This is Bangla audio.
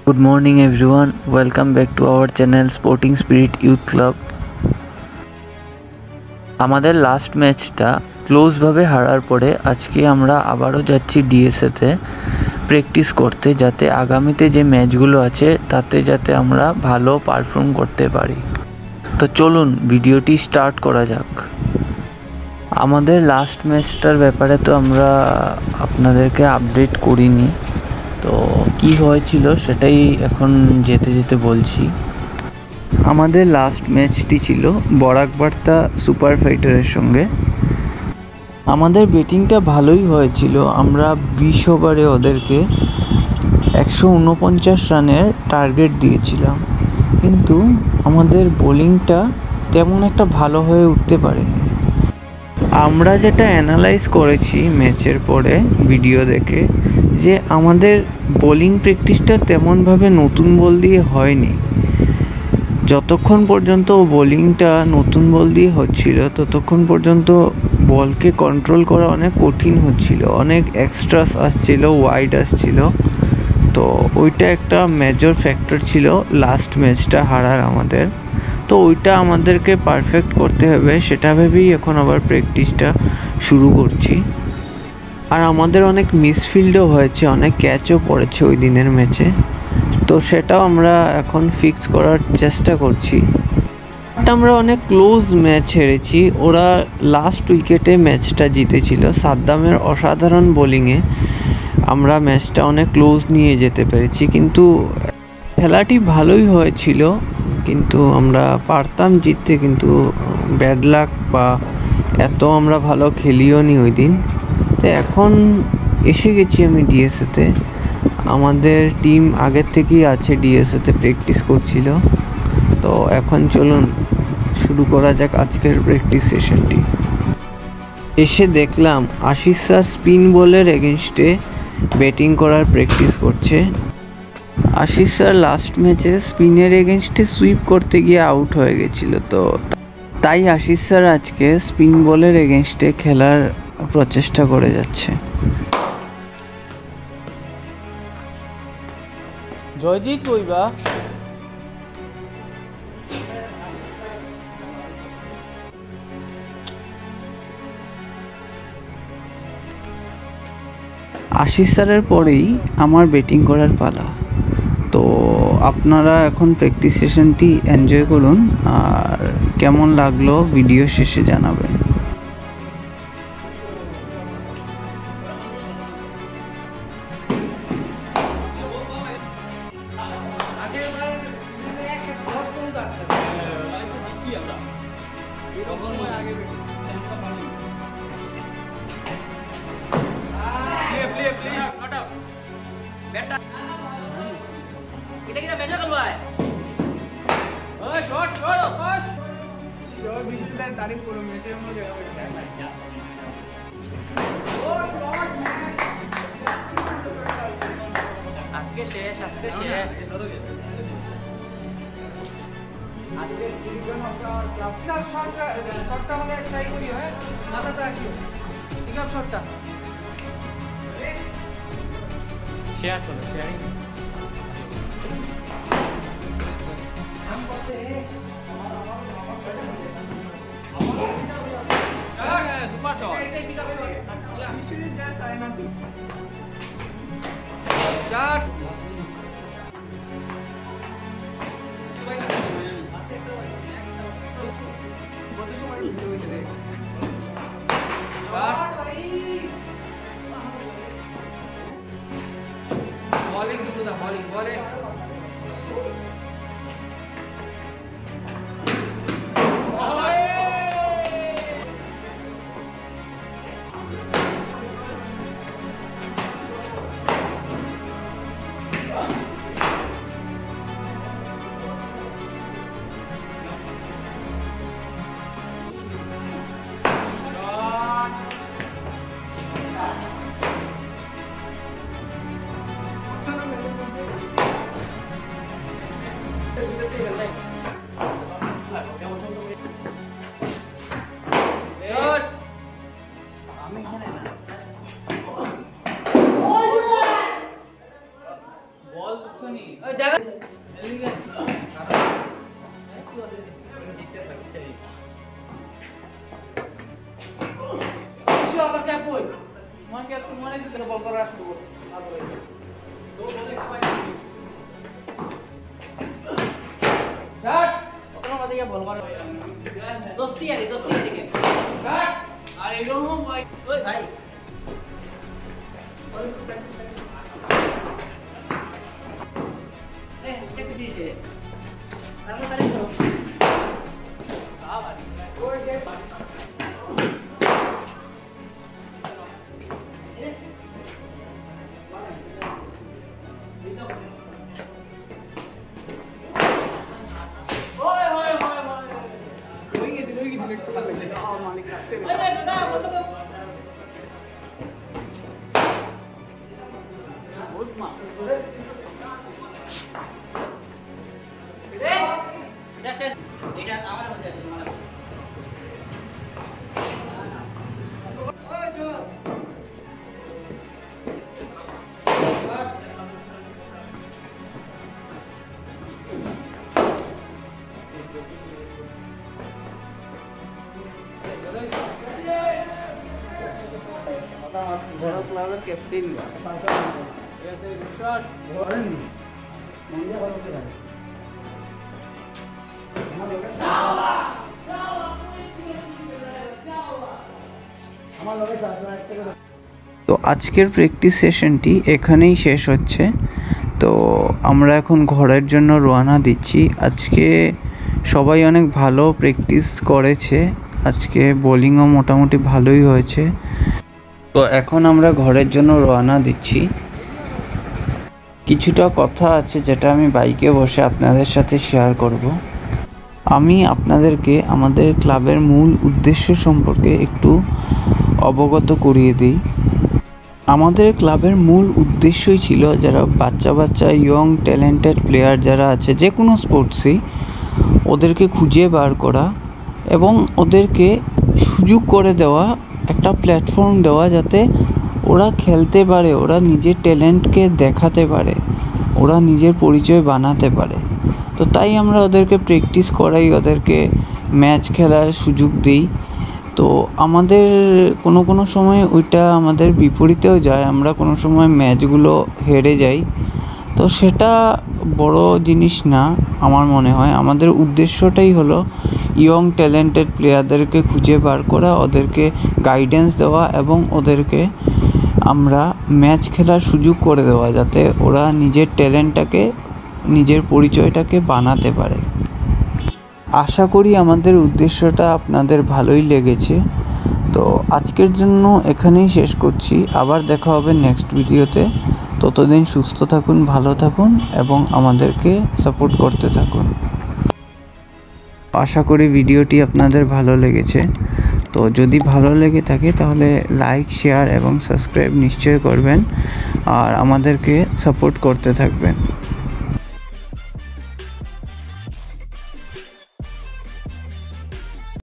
Good morning everyone, welcome back to our channel Sporting Spirit Youth Club. আমাদের লাস্ট ম্যাচটা ক্লোজভাবে হারার পরে আজকে আমরা আবারও যাচ্ছি ডিএসএতে প্র্যাকটিস করতে, যাতে আগামীতে যে ম্যাচগুলো আছে তাতে যাতে আমরা ভালো পারফর্ম করতে পারি। তো চলুন ভিডিওটি স্টার্ট করা যাক। আমাদের লাস্ট ম্যাচটার ব্যাপারে তো আমরা আপনাদেরকে আপডেট করিনি, তো কি হয়েছিল সেটাই এখন যেতে যেতে বলছি। আমাদের লাস্ট ম্যাচটি ছিল বরাক বার্তা সুপার ফাইটারের সঙ্গে। আমাদের ব্যাটিংটা ভালোই হয়েছিল, আমরা 20 ওভারে ওদেরকে 149 রানের টার্গেট দিয়েছিলাম, কিন্তু আমাদের বোলিংটা তেমন একটা ভালো হয়ে উঠতে পারেনি। আমরা যেটা অ্যানালাইজ করেছি ম্যাচের পরে ভিডিও দেখে, যে আমাদের বোলিং প্র্যাকটিসটা তেমনভাবে নতুন বল দিয়ে হয়নি। যতক্ষণ পর্যন্ত বোলিংটা নতুন বল দিয়ে হচ্ছিল ততক্ষণ পর্যন্ত বলকে কন্ট্রোল করা অনেক কঠিন হচ্ছিল, অনেক এক্সট্রাস আসছিল, ওয়াইড আসছিল। তো ওইটা একটা মেজর ফ্যাক্টর ছিল লাস্ট ম্যাচটা হারার আমাদের। তো ওইটা আমাদেরকে পারফেক্ট করতে হবে, সেটা ভেবেই এখন আবার প্র্যাকটিসটা শুরু করছি। আর আমাদের অনেক মিসফিল্ডও হয়েছে, অনেক ক্যাচও পড়েছে ওই দিনের ম্যাচে, তো সেটাও আমরা এখন ফিক্স করার চেষ্টা করছি। আমরা অনেক ক্লোজ ম্যাচ হেরেছি, ওরা লাস্ট উইকেটে ম্যাচটা জিতেছিল। সাদ্দামের অসাধারণ বোলিংয়ে আমরা ম্যাচটা অনেক ক্লোজ নিয়ে যেতে পেরেছি, কিন্তু খেলাটি ভালোই হয়েছিল, কিন্তু আমরা পারতাম জিততে, কিন্তু ব্যাড লাক বা এত আমরা ভালো খেলিও নি ওই দিন। তো এখন এসে গেছি আমি ডিএসএতে, আমাদের টিম আগের থেকেই আছে ডিএসএতে প্র্যাকটিস করছিল। তো এখন চলুন শুরু করা যাক আজকের প্র্যাকটিস সেশনটি। এসে দেখলাম আশিস স্যার স্পিন বলের এগেনস্টে ব্যাটিং করার প্র্যাকটিস করছে। আশিস স্যার লাস্ট ম্যাচে স্পিনের এগেনস্টে সুইপ করতে গিয়ে আউট হয়ে গেছিলো, তো তাই আশিস স্যার আজকে স্পিন বলের এগেনস্টে খেলার প্রচেষ্টা করে যাচ্ছে। জয়জিৎ কইবা আশিস স্যারের পরেই আমার ব্যাটিং করার পালা। তো আপনারা এখন প্র্যাকটিস সেশনটি এনজয় করুন, আর কেমন লাগলো ভিডিও শেষে জানাবেন। kita meja kan boy shot yo bismillah tarik koro meche mo jagah আজকে শেষ আজকে শটটা মানে ট্রাই করি হ্যাঁ মাথাতে রাখিও ঠিক আছে শটটা শেয়ার করো শেয়ারিং super shot এটাই পিক আপ শট ইশিরি জাস্ট আই নট শট কত সময় দিতে হইছে রে শট ভাই bowling to the bowling दोस्ती यारी के अरे रो भाई ओए भाई ए क्या चीज है हम तारीफ करो हां भाई ओए के বড় ক্লাবের ক্যাপ্টেন এসে শট ধরেন মন্দির ভালো করে আমার লোকে সাথে তো আজকের প্র্যাকটিস সেশনটি এখানেই শেষ হচ্ছে। তো আমরা এখন ঘরের জন্য রওনা দিচ্ছি। আজকে সবাই অনেক ভালো প্র্যাকটিস করেছে, আজকে বোলিংও মোটামুটি ভালোই হয়েছে। তো এখন আমরা ঘরের জন্য রওনা দিচ্ছি। কিছুটা কথা আছে যেটা আমি বাইকে বসে আপনাদের সাথে শেয়ার করব। আমি আপনাদেরকে আমাদের ক্লাবের মূল উদ্দেশ্য সম্পর্কে একটু অবগত করিয়ে দিই। আমাদের ক্লাবের মূল উদ্দেশ্যই ছিল যারা বাচ্চা ইয়ং ট্যালেন্টেড প্লেয়ার যারা আছে যে কোনো স্পোর্টসেই, ওদেরকে খুঁজে বার করা এবং ওদেরকে সুযোগ করে দেওয়া, একটা প্ল্যাটফর্ম দেওয়া যাতে ওরা খেলতে পারে, ওরা নিজের ট্যালেন্টকে দেখাতে পারে, ওরা নিজের পরিচয় বানাতে পারে। তো তাই আমরা ওদেরকে প্র্যাকটিস করাই, ওদেরকে ম্যাচ খেলার সুযোগ দিই। তো আমাদের কোনো সময় ওইটা আমাদের বিপরীতেও যায়, আমরা কোনো সময় ম্যাচগুলো হেরে যাই। তো সেটা বড় জিনিস না আমার মনে হয়। আমাদের উদ্দেশ্যটাই হলো ইয়ং ট্যালেন্টেড প্লেয়ারদেরকে খুঁজে বার করা, ওদেরকে গাইডেন্স দেওয়া এবং ওদেরকে আমরা ম্যাচ খেলার সুযোগ করে দেওয়া যাতে ওরা নিজের ট্যালেন্টটাকে, নিজের পরিচয়টাকে বানাতে পারে। আশা করি আমাদের উদ্দেশ্যটা আপনাদের ভালোই লেগেছে। তো আজকের জন্য এখানেই শেষ করছি, আবার দেখা হবে নেক্সট ভিডিওতে। ততদিন সুস্থ থাকুন, ভালো থাকুন এবং আমাদেরকে সাপোর্ট করতে থাকুন। আশা করি ভিডিওটি আপনাদের ভালো লেগেছে। তো যদি ভালো লেগে থাকে তাহলে লাইক, শেয়ার এবং সাবস্ক্রাইব নিশ্চয়ই করবেন আর আমাদেরকে সাপোর্ট করতে থাকবেন।